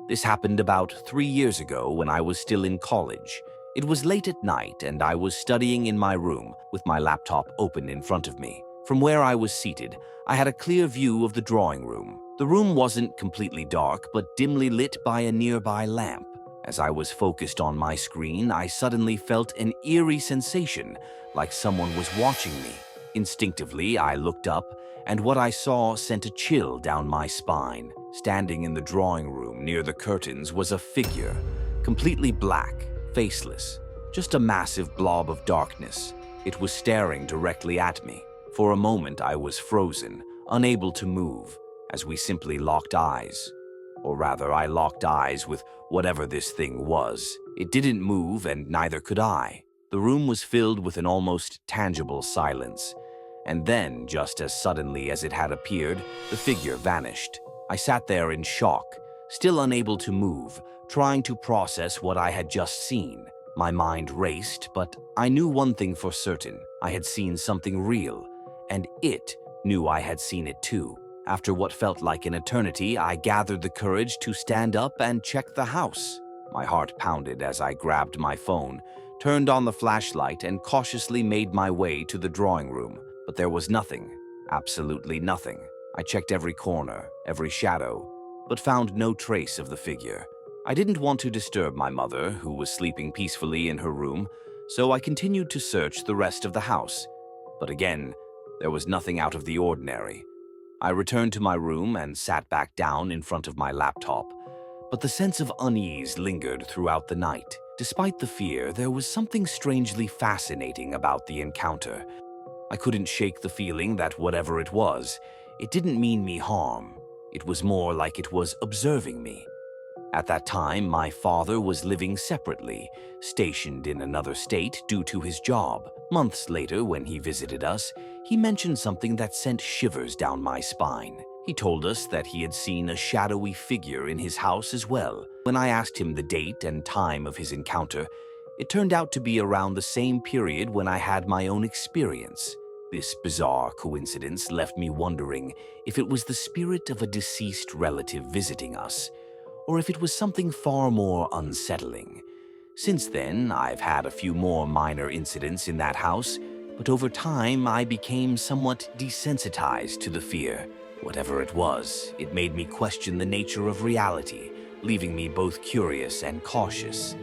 This happened about 3 years ago when I was still in college. It was late at night and I was studying in my room with my laptop open in front of me. From where I was seated, I had a clear view of the drawing room. The room wasn't completely dark, but dimly lit by a nearby lamp. As I was focused on my screen, I suddenly felt an eerie sensation, like someone was watching me. Instinctively, I looked up, and what I saw sent a chill down my spine. Standing in the drawing room near the curtains was a figure, completely black, faceless, just a massive blob of darkness. It was staring directly at me. For a moment, I was frozen, unable to move, as we simply locked eyes. Or rather, I locked eyes with whatever this thing was. It didn't move, and neither could I. The room was filled with an almost tangible silence. And then, just as suddenly as it had appeared, the figure vanished. I sat there in shock, still unable to move, trying to process what I had just seen. My mind raced, but I knew one thing for certain. I had seen something real, and it knew I had seen it too. After what felt like an eternity, I gathered the courage to stand up and check the house. My heart pounded as I grabbed my phone, turned on the flashlight, and cautiously made my way to the drawing room. But there was nothing, absolutely nothing. I checked every corner, every shadow, but found no trace of the figure. I didn't want to disturb my mother, who was sleeping peacefully in her room, so I continued to search the rest of the house. But again, there was nothing out of the ordinary. I returned to my room and sat back down in front of my laptop, but the sense of unease lingered throughout the night. Despite the fear, there was something strangely fascinating about the encounter. I couldn't shake the feeling that whatever it was, it didn't mean me harm. It was more like it was observing me. At that time, my father was living separately, stationed in another state due to his job. Months later, when he visited us, he mentioned something that sent shivers down my spine. He told us that he had seen a shadowy figure in his house as well. When I asked him the date and time of his encounter, it turned out to be around the same period when I had my own experience. This bizarre coincidence left me wondering if it was the spirit of a deceased relative visiting us, or if it was something far more unsettling. Since then, I've had a few more minor incidents in that house, but over time I became somewhat desensitized to the fear. Whatever it was, it made me question the nature of reality, leaving me both curious and cautious.